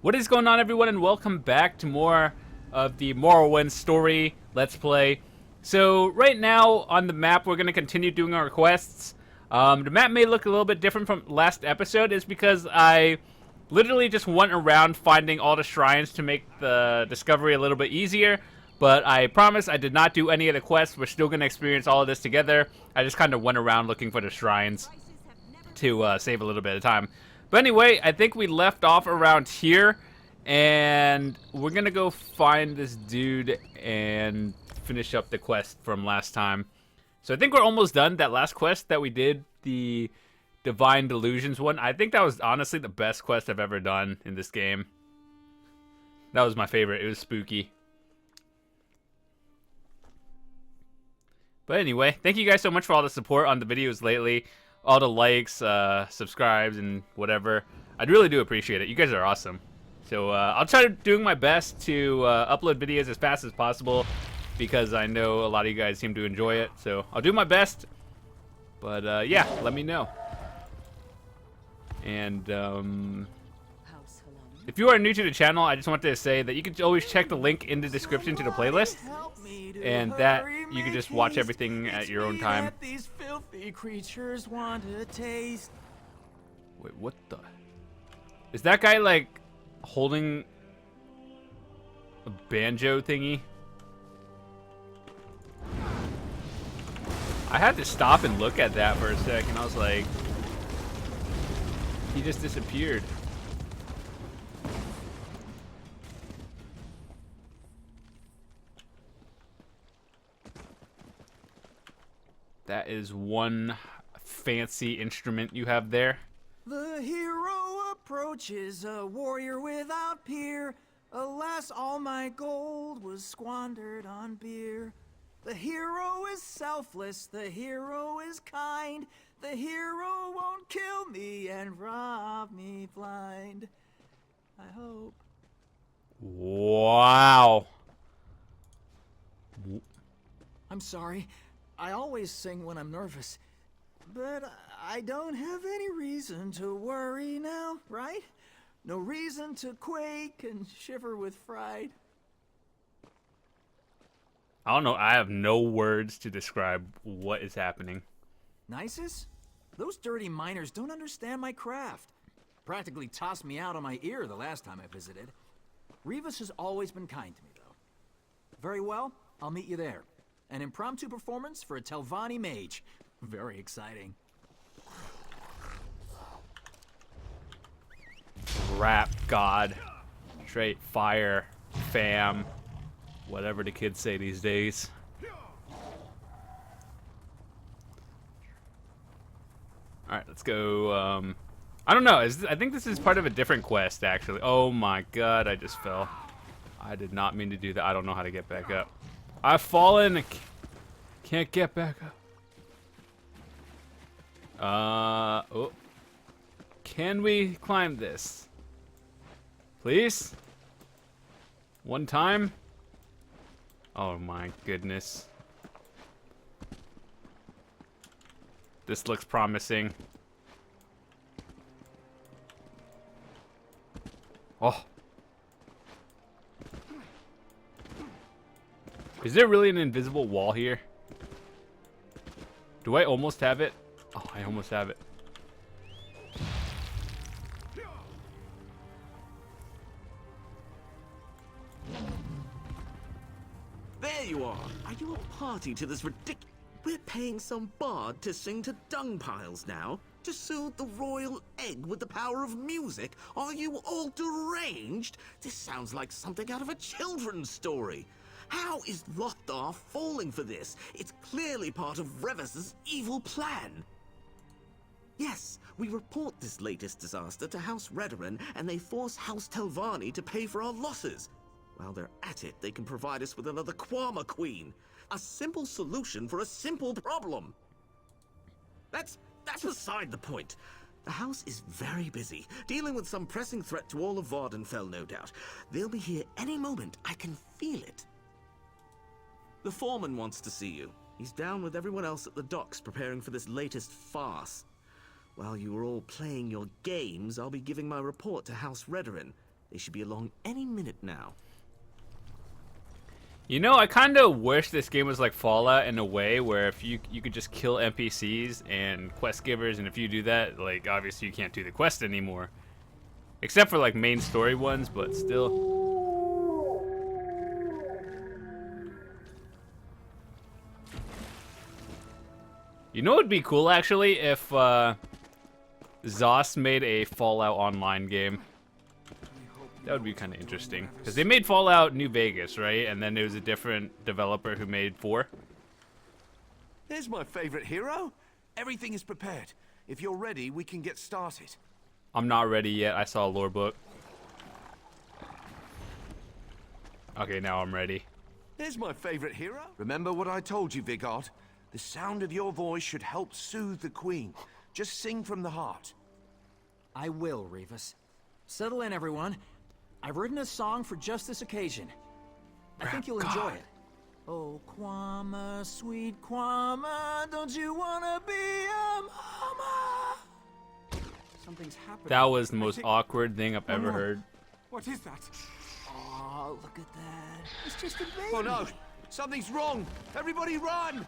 What is going on, everyone, and welcome back to more of the Morrowind story Let's Play. So right now on the map, we're going to continue doing our quests. The map may look a little bit different from last episode. Is because I literally just went around finding all the shrines to make the discovery a little bit easier. But I promise I did not do any of the quests. We're still going to experience all of this together. I just kind of went around looking for the shrines to save a little bit of time. But anyway, I think we left off around here, and we're gonna go find this dude and finish up the quest from last time. So I think we're almost done. That last quest that we did, the Divine Delusions one, I think that was honestly the best quest I've ever done in this game. That was my favorite. It was spooky. But anyway, thank you guys so much for all the support on the videos lately. All the likes, subscribes, and whatever. I really do appreciate it. You guys are awesome. So I'll try doing my best to upload videos as fast as possible because I know a lot of you guys seem to enjoy it. So I'll do my best. But yeah, let me know. And if you are new to the channel, I just wanted to say that you can always check the link in the description to the playlist. And that you can just watch everything at your own time. These filthy creatures want a taste. Wait, what the? Is that guy like holding a banjo thingy? I had to stop and look at that for a second. I was like, he just disappeared. That is one fancy instrument you have there. The hero approaches, a warrior without peer. Alas, all my gold was squandered on beer. The hero is selfless, the hero is kind. The hero won't kill me and rob me blind. I hope. Wow. I'm sorry. I always sing when I'm nervous, but I don't have any reason to worry now, right? No reason to quake and shiver with fright. I don't know. I have no words to describe what is happening. Nisus? Those dirty miners don't understand my craft. Practically tossed me out on my ear the last time I visited. Rivas has always been kind to me, though. Very well, I'll meet you there. An impromptu performance for a Telvanni mage. Very exciting. Rap god. Straight fire. Fam. Whatever the kids say these days. Alright, let's go. I don't know. I think this is part of a different quest, actually. Oh my god, I just fell. I did not mean to do that. I don't know how to get back up. I've fallen. Can't get back up. Oh. Can we climb this? Please? One time? Oh my goodness. This looks promising. Oh. Is there really an invisible wall here? Do I almost have it? Oh, I almost have it. There you are. Are you a party to this ridiculous... We're paying some bard to sing to dung piles now? To soothe the royal egg with the power of music? Are you all deranged? This sounds like something out of a children's story. How is Lothar falling for this? It's clearly part of Revus's evil plan. Yes, we report this latest disaster to House Redoran, and they force House Telvanni to pay for our losses. While they're at it, they can provide us with another Quama Queen. A simple solution for a simple problem. That's beside the point. The house is very busy, dealing with some pressing threat to all of Vvardenfell, no doubt. They'll be here any moment. I can feel it. The foreman wants to see you. He's down with everyone else at the docks preparing for this latest farce. While you are all playing your games, I'll be giving my report to House Redoran. They should be along any minute now. You know, I kind of wish this game was like Fallout in a way where if you could just kill NPCs and quest givers, and if you do that, like obviously you can't do the quest anymore, except for like main story ones, but still. You know, it'd be cool actually if ZOS made a Fallout Online game. That would be kind of interesting, because they made Fallout New Vegas, right? And then there was a different developer who made 4. Here's my favorite hero. Everything is prepared. If you're ready, we can get started. I'm not ready yet. I saw a lore book. Okay, now I'm ready. Here's my favorite hero. Remember what I told you, Vigard. The sound of your voice should help soothe the Queen. Just sing from the heart. I will, Revis. Settle in, everyone. I've written a song for just this occasion. I think you'll enjoy it. Oh, Quama, sweet Quama, don't you wanna be a mama? Something's happening. That was the most awkward thing I've ever heard. What is that? Oh, look at that. It's just a baby. Oh no! Something's wrong! Everybody run!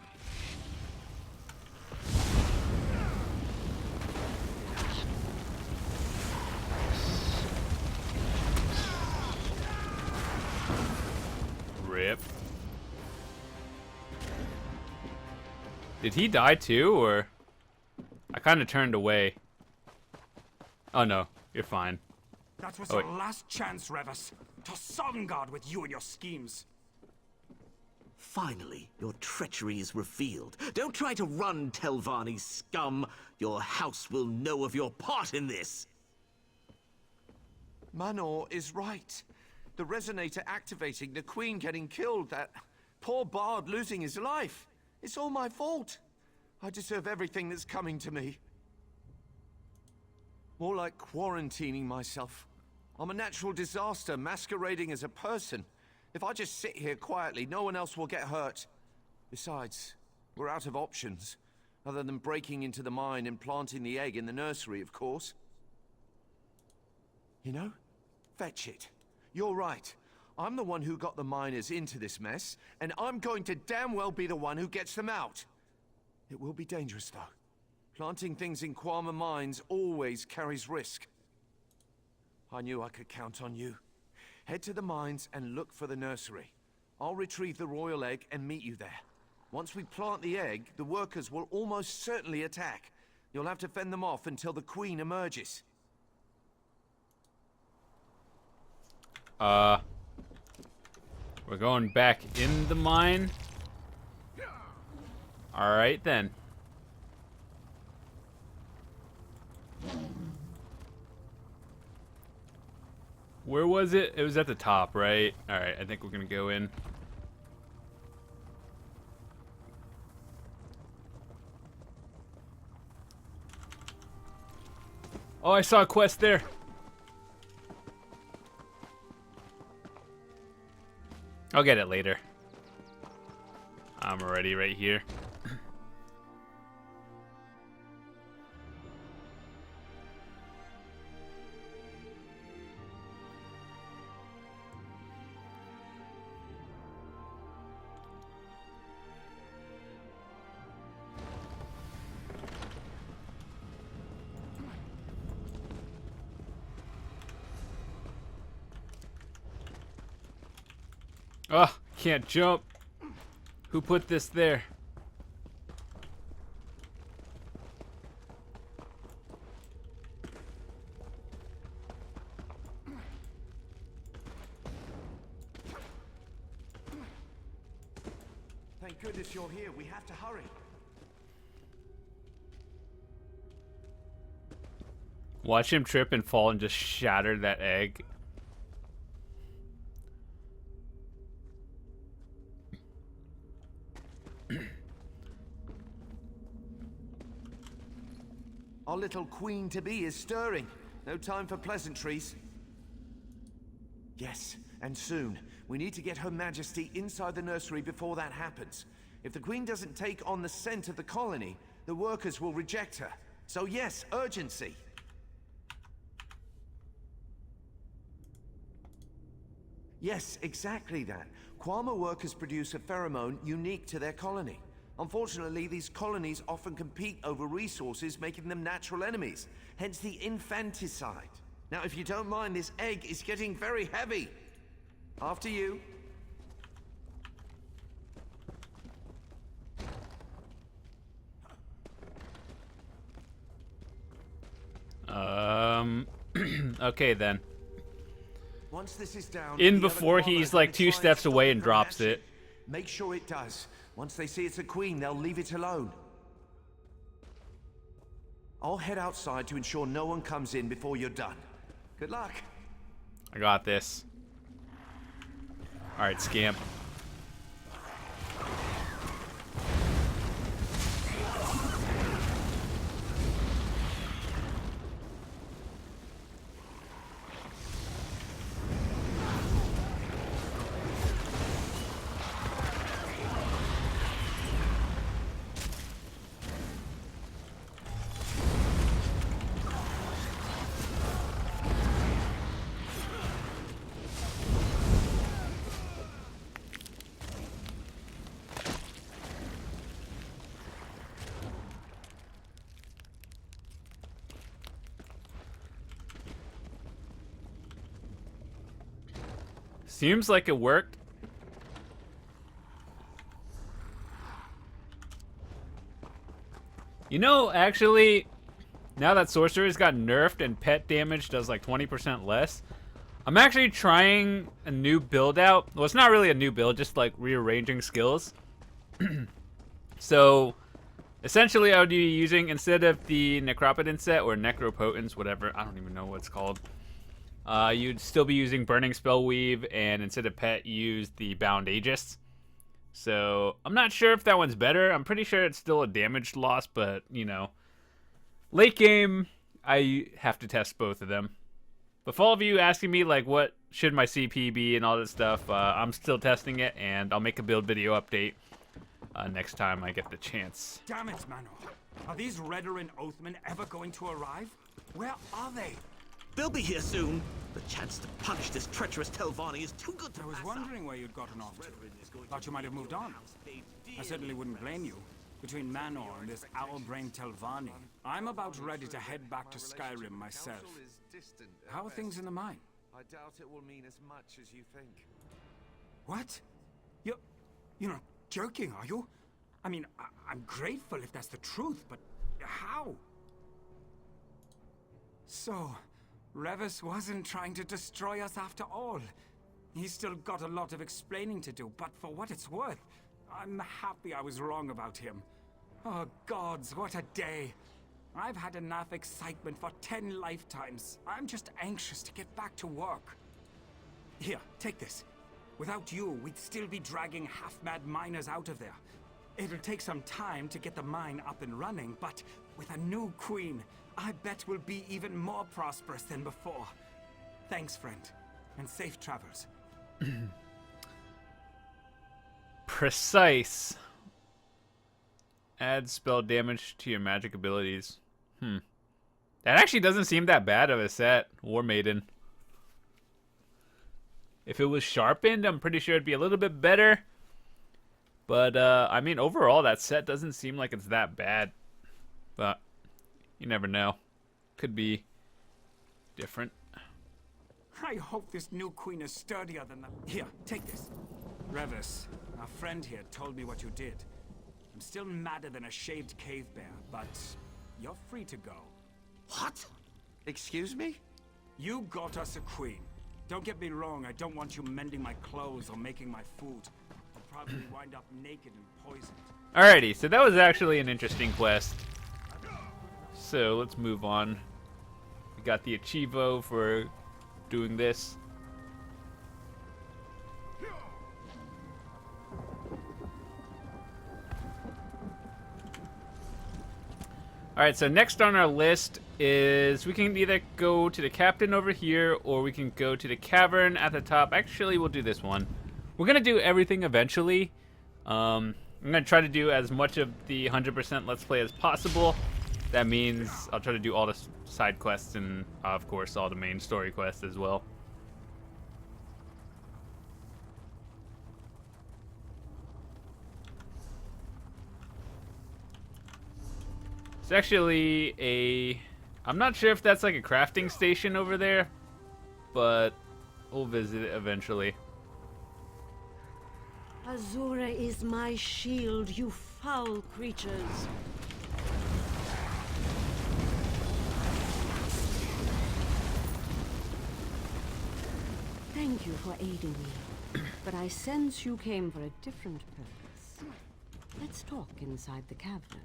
Rip. Did he die too, or? I kind of turned away. Oh no, you're fine. That was Oh, your wait. last chance, Revis. To Sovngarde with you and your schemes. Finally, your treachery is revealed. Don't try to run, Telvanni scum. Your house will know of your part in this. Manor is right. The resonator activating, the Queen getting killed, that poor Bard losing his life. It's all my fault. I deserve everything that's coming to me. More like quarantining myself. I'm a natural disaster masquerading as a person. If I just sit here quietly, no one else will get hurt. Besides, we're out of options. Other than breaking into the mine and planting the egg in the nursery, of course. You know, fetch it. You're right. I'm the one who got the miners into this mess, and I'm going to damn well be the one who gets them out. It will be dangerous, though. Planting things in Quama mines always carries risk. I knew I could count on you. Head to the mines and look for the nursery. I'll retrieve the royal egg and meet you there. Once we plant the egg, the workers will almost certainly attack. You'll have to fend them off until the Queen emerges. We're going back in the mine. Alright then. Where was it? It was at the top, right? Alright, I think we're gonna go in. Oh, I saw a quest there. I'll get it later. I'm already right here. Oh, can't jump. Who put this there? Thank goodness you're here. We have to hurry. Watch him trip and fall and just shatter that egg. Our little queen-to-be is stirring. No time for pleasantries. Yes, and soon. We need to get Her Majesty inside the nursery before that happens. If the Queen doesn't take on the scent of the colony, the workers will reject her. So yes, urgency. Yes, exactly that. Kwama workers produce a pheromone unique to their colony. Unfortunately, these colonies often compete over resources, making them natural enemies. Hence the infanticide. Now, if you don't mind, this egg is getting very heavy. After you. Okay then. Once this is down, In the other before Kwama he's are like gonna 2 try and steps stop away it and from drops hatching. it. Make sure it does. Once they see it's a queen, they'll leave it alone. I'll head outside to ensure no one comes in before you're done. Good luck. I got this. Alright, scamp. Seems like it worked. You know, actually, now that sorcerers got nerfed and pet damage does like 20% less, I'm actually trying a new build out. Well, it's not really a new build, just like rearranging skills. So, essentially I would be using, instead of the Necropotence set or Necropotence, whatever, I don't even know what it's called. You'd still be using Burning Spellweave, and instead of Pet, use the Bound Aegis. So, I'm not sure if that one's better. I'm pretty sure it's still a damage loss, but, you know. Late game, I have to test both of them. But for all of you asking me, like, what should my CP be and all this stuff, I'm still testing it, and I'll make a build video update next time I get the chance. Damn it, Manor. Are these Redoran Oathmen ever going to arrive? Where are they? They'll be here soon. The chance to punish this treacherous Telvanni is too good to I was pass wondering where you'd gotten off to. Thought you might have moved on. I certainly wouldn't blame you. Between Manor and this owl-brained Telvanni, I'm about ready to head back to Skyrim myself. How are things in the mine? I doubt it will mean as much as you think. What? You're not joking, are you? I mean, I'm grateful if that's the truth, but how? So, Revis wasn't trying to destroy us after all. He's still got a lot of explaining to do, but for what it's worth, I'm happy I was wrong about him. Oh gods, what a day. I've had enough excitement for 10 lifetimes. I'm just anxious to get back to work. Here, take this. Without you, we'd still be dragging half-mad miners out of there. It'll take some time to get the mine up and running, but with a new queen, I bet we'll be even more prosperous than before. Thanks, friend, and safe travels. Precise. Add spell damage to your magic abilities. That actually doesn't seem that bad of a set, War Maiden. If it was sharpened, I'm pretty sure it'd be a little bit better. But, I mean, overall, that set doesn't seem like it's that bad. But, you never know. Could be different. I hope this new queen is sturdier than the... Here, take this. Revis, our friend here told me what you did. I'm still madder than a shaved cave bear, but you're free to go. What? Excuse me? You got us a queen. Don't get me wrong, I don't want you mending my clothes or making my food. I'll probably wind up naked and poisoned. Alrighty, so that was actually an interesting quest. So let's move on. We got the Achievo for doing this. Alright, so next on our list is we can either go to the captain over here or we can go to the cavern at the top. Actually, we'll do this one. We're going to do everything eventually. I'm going to try to do as much of the 100% Let's Play as possible. That means I'll try to do all the side quests and, of course, all the main story quests as well. It's actually a... I'm not sure if that's like a crafting station over there, but we'll visit it eventually. Azura is my shield, you foul creatures. Thank you for aiding me, but I sense you came for a different purpose. Let's talk inside the cavern.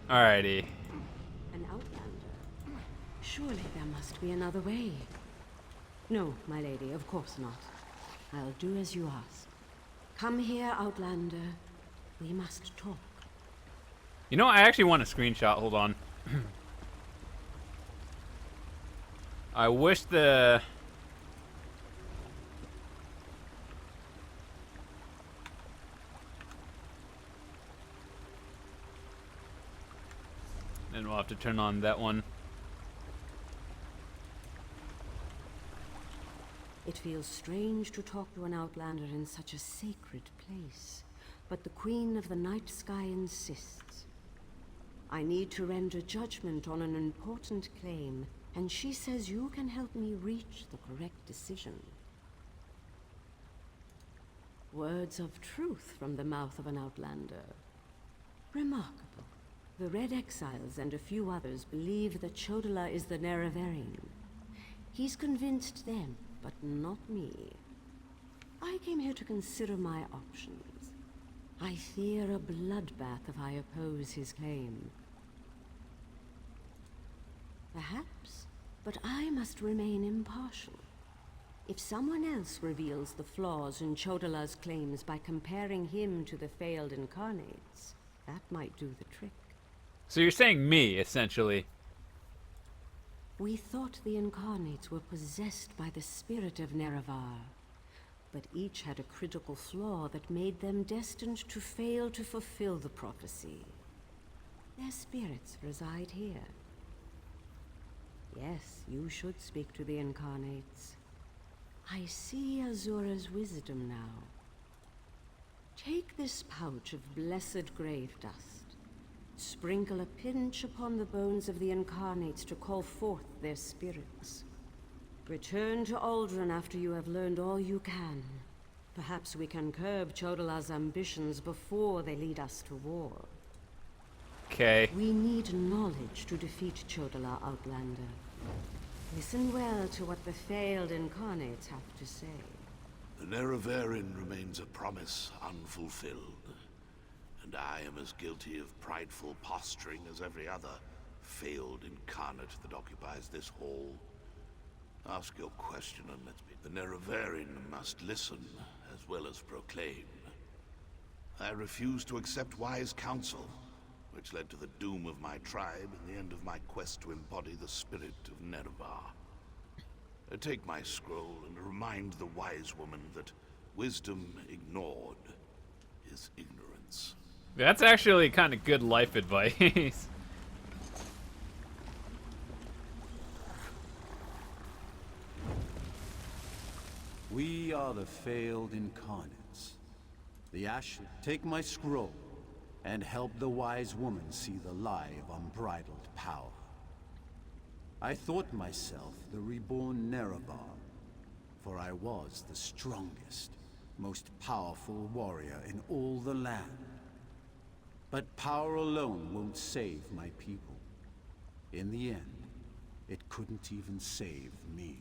Alrighty. An outlander? Surely there must be another way. No, my lady, of course not. I'll do as you ask. Come here, outlander. We must talk. You know, I actually want a screenshot. Hold on. I wish the... And we'll have to turn on that one. It feels strange to talk to an outlander in such a sacred place, but the Queen of the Night Sky insists. I need to render judgment on an important claim, and she says you can help me reach the correct decision. Words of truth from the mouth of an outlander. Remarkable. The Red Exiles and a few others believe that Chodala is the Nerevarine. He's convinced them, but not me. I came here to consider my options. I fear a bloodbath if I oppose his claim. Perhaps, but I must remain impartial. If someone else reveals the flaws in Chodala's claims by comparing him to the failed incarnates, that might do the trick. So you're saying me, essentially. We thought the incarnates were possessed by the spirit of Nerevar, but each had a critical flaw that made them destined to fail to fulfill the prophecy. Their spirits reside here. Yes, you should speak to the incarnates. I see Azura's wisdom now. Take this pouch of blessed grave dust. Sprinkle a pinch upon the bones of the incarnates to call forth their spirits. Return to Aldrin after you have learned all you can. Perhaps we can curb Chodala's ambitions before they lead us to war. Okay. We need knowledge to defeat Chodala, Outlander. Listen well to what the failed incarnates have to say. The Nerevarine remains a promise unfulfilled. And I am as guilty of prideful posturing as every other failed incarnate that occupies this hall. Ask your question and let's be... The Nerevarine must listen as well as proclaim. I refuse to accept wise counsel, which led to the doom of my tribe and the end of my quest to embody the spirit of Nerevar. Take my scroll and remind the wise woman that wisdom ignored is ignorance. That's actually kind of good life advice. We are the failed incarnates. The Ash, take my scroll and help the wise woman see the lie of unbridled power. I thought myself the reborn Nerevar, for I was the strongest, most powerful warrior in all the land. But power alone won't save my people. In the end, it couldn't even save me.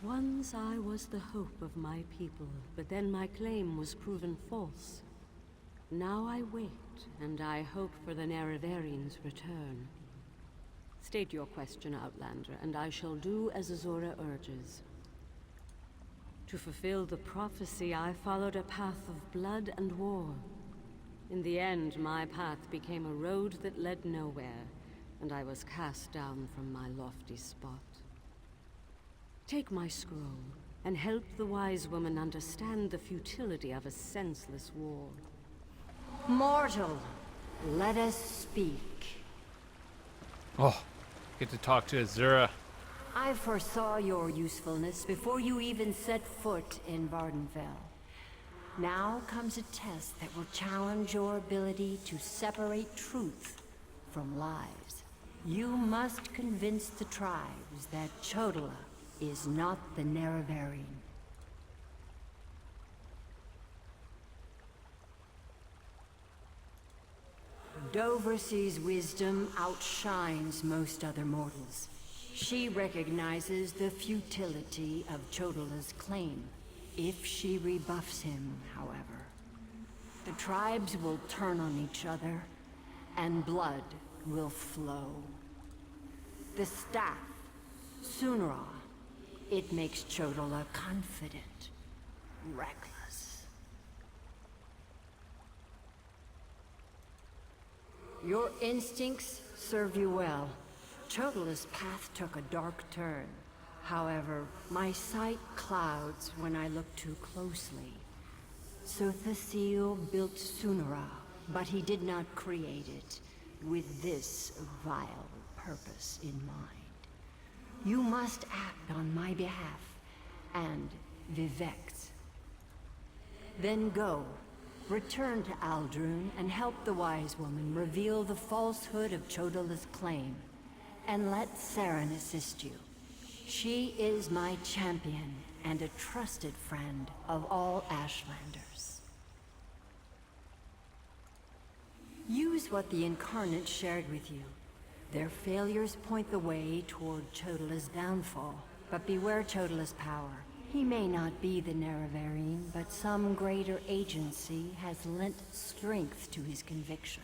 Once I was the hope of my people, but then my claim was proven false. Now I wait, and I hope for the Nerevarines' return. State your question, Outlander, and I shall do as Azura urges. To fulfill the prophecy, I followed a path of blood and war. In the end, my path became a road that led nowhere, and I was cast down from my lofty spot. Take my scroll, and help the wise woman understand the futility of a senseless war. Mortal, let us speak. Oh, get to talk to Azura. I foresaw your usefulness before you even set foot in Vvardenfell. Now comes a test that will challenge your ability to separate truth from lies. You must convince the tribes that Chodola is not the Nerevarine. Doversee's wisdom outshines most other mortals. She recognizes the futility of Chodola's claim. If she rebuffs him, however, the tribes will turn on each other, and blood will flow. The staff, Sunra, it makes Chodola confident, reckless. Your instincts serve you well. Chodola's path took a dark turn. However, my sight clouds when I look too closely. Sothasil built Sunra, but he did not create it with this vile purpose in mind. You must act on my behalf, and Vivect. Then go, return to Aldrun, and help the wise woman reveal the falsehood of Chodola's claim. And let Saren assist you. She is my champion and a trusted friend of all Ashlanders. Use what the Incarnate shared with you. Their failures point the way toward Chodola's downfall, but beware Chodola's power. He may not be the Nerevarine, but some greater agency has lent strength to his conviction.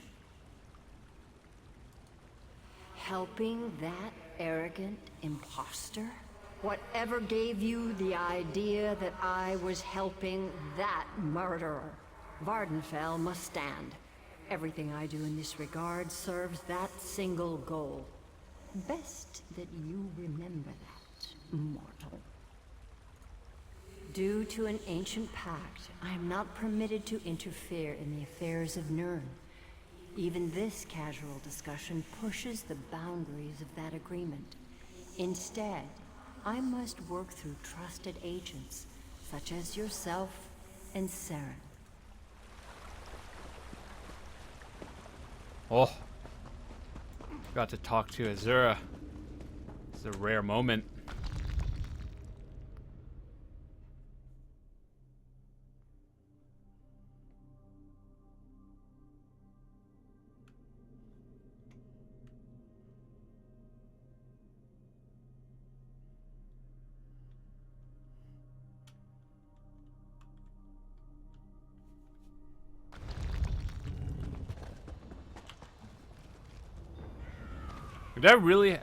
Helping that arrogant imposter? Whatever gave you the idea that I was helping that murderer? Vvardenfell must stand. Everything I do in this regard serves that single goal. Best that you remember that, mortal. Due to an ancient pact, I am not permitted to interfere in the affairs of Nirn. Even this casual discussion pushes the boundaries of that agreement. Instead, I must work through trusted agents, such as yourself and Saren. Oh, got to talk to Azura. It's a rare moment. Did I really?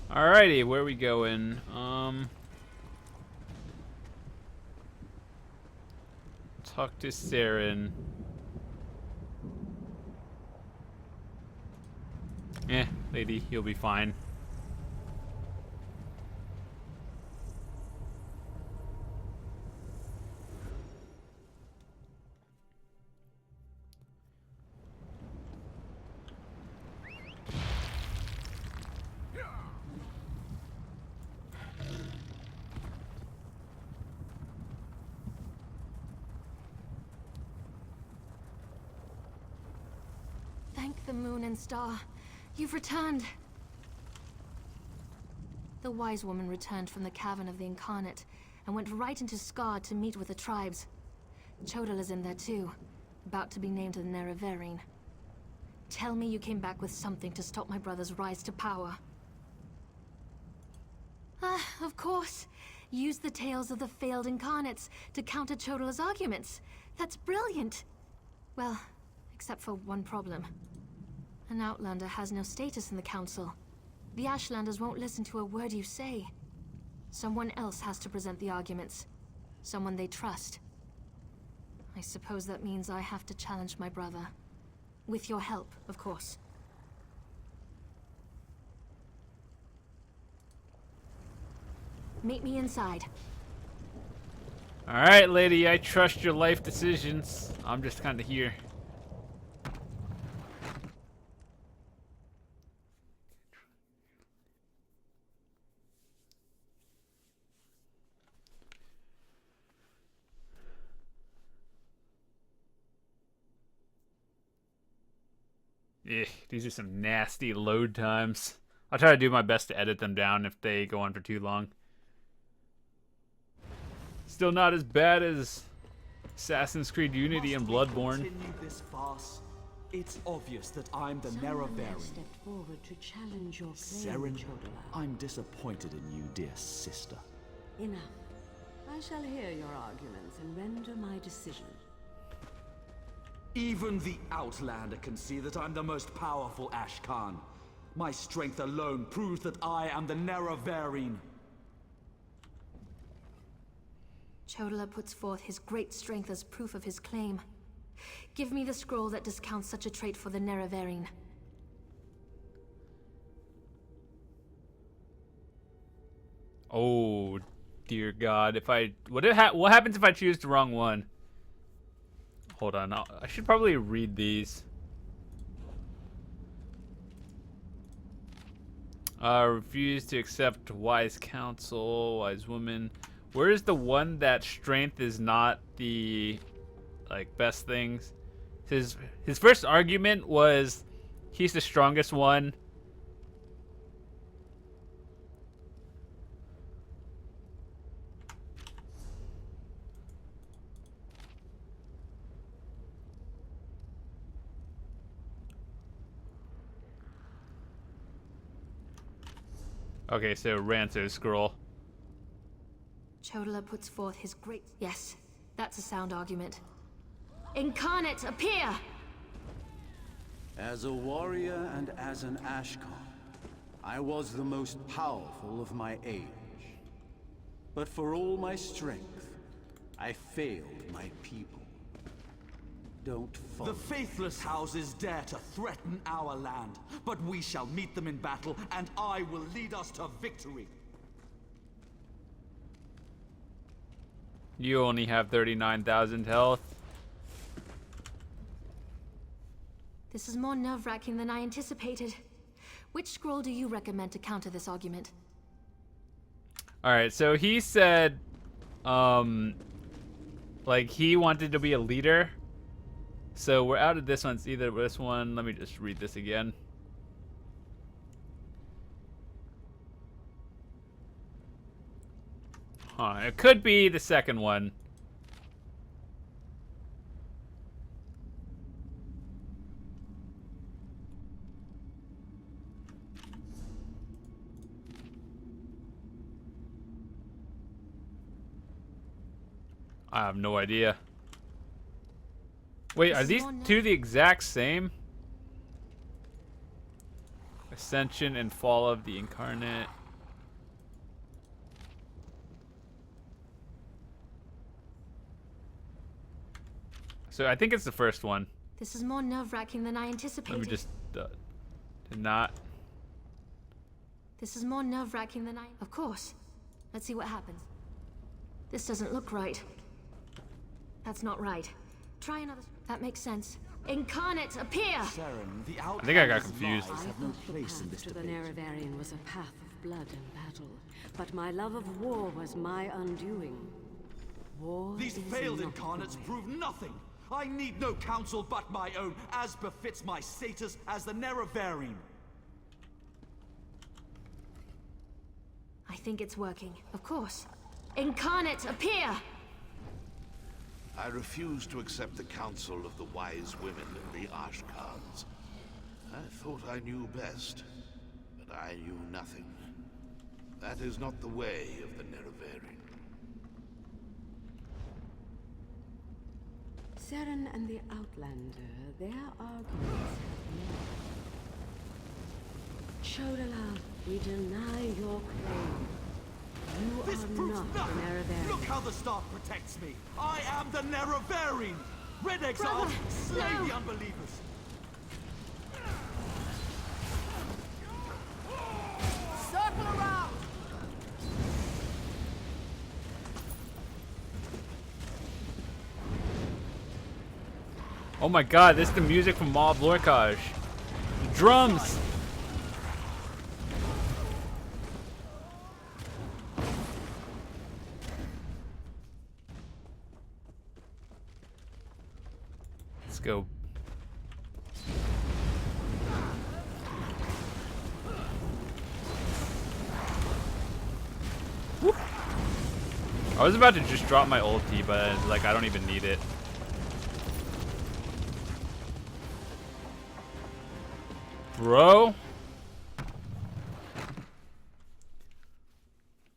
Alrighty, where are we going? Talk to Saren. Lady, you'll be fine. Thank the moon and star. You've returned. The wise woman returned from the cavern of the Incarnate and went right into Scar to meet with the tribes. Chodola's in there too, about to be named the Nerevarine. Tell me you came back with something to stop my brother's rise to power. Of course. Use the tales of the failed Incarnates to counter Chodola's arguments. That's brilliant. Well, Except for one problem. An Outlander has no status in the Council. The Ashlanders won't listen to a word you say. Someone else has to present the arguments. Someone they trust. I suppose that means I have to challenge my brother. With your help, of course. Meet me inside. Alright, lady, I trust your life decisions. I'm just kind of here. These are some nasty load times. I'll try to do my best to edit them down if they go on for too long. Still not as bad as Assassin's Creed Unity and Bloodborne. Continue this farce? It's obvious that I'm the Someone has Neravarian. stepped forward to challenge your claim, Seren, Chodola. I'm disappointed in you, dear sister. Enough. I shall hear your arguments and render my decision. Even the Outlander can see that I'm the most powerful Ashkan. My strength alone proves that I am the Neravarian. Chodola puts forth his great strength as proof of his claim. Give me the scroll that discounts such a trait for the Neravarian. Oh, dear God! If I what happens if I choose the wrong one? Hold on, I should probably read these. Refuse to accept wise counsel, wise woman. Where is the one that strength is not the best things? His first argument was he's the strongest one. Okay, so Ranso's scroll. Chodola puts forth his great... Yes, that's a sound argument. Incarnate, appear! As a warrior and as an Ashkan, I was the most powerful of my age. But for all my strength, I failed my people. Don't follow. The faithless houses dare to threaten our land, but we shall meet them in battle, and I will lead us to victory. You only have 39,000 health. This is more nerve-wracking than I anticipated. Which scroll do you recommend to counter this argument? Alright, so he said, he wanted to be a leader. So we're out of this one. It's either this one. Let me just read this again. Huh, it could be the second one. I have no idea. Wait, are these two the exact same? Ascension and Fall of the Incarnate. So I think it's the first one. This is more nerve-wracking than I anticipated. Let me just not. This is more nerve-wracking than I... Of course. Let's see what happens. This doesn't look right. That's not right. Try another... That makes sense. Incarnate, appear! Seren, the I think I got Outlander's confused. lies have no place in this to the debate. Neravarian was a path of blood and battle, but my love of war was my undoing. War These is failed not incarnates mine. prove nothing. I need no counsel but my own, as befits my status as the Neravarian. I think it's working. Of course. Incarnate, appear! I refuse to accept the counsel of the wise women and the Ashkans. I thought I knew best, but I knew nothing. That is not the way of the Neravarian. Seren and the Outlander, their arguments have met. Chodala, we deny your claim. You This are proves not nothing! the Nerevarine. Look how the staff protects me! I am the Nerevarine! Red Exiles, Brother, slay no! the unbelievers! Circle around! Oh my god, this is the music from Mob Lorcage. The drums! Let's go. Whoop. I was about to just drop my ulti, but like I don't even need it. Bro,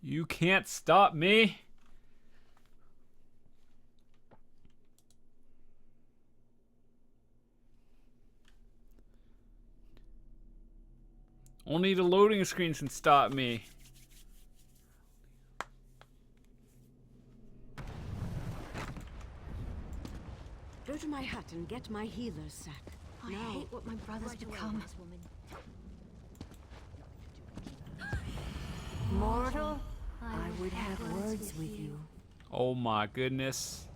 you can't stop me. Only the loading screens can stop me. Go to my hut and get my healer's sack. I hate what my brother's become. Mortal, I would have words with you. Oh my goodness.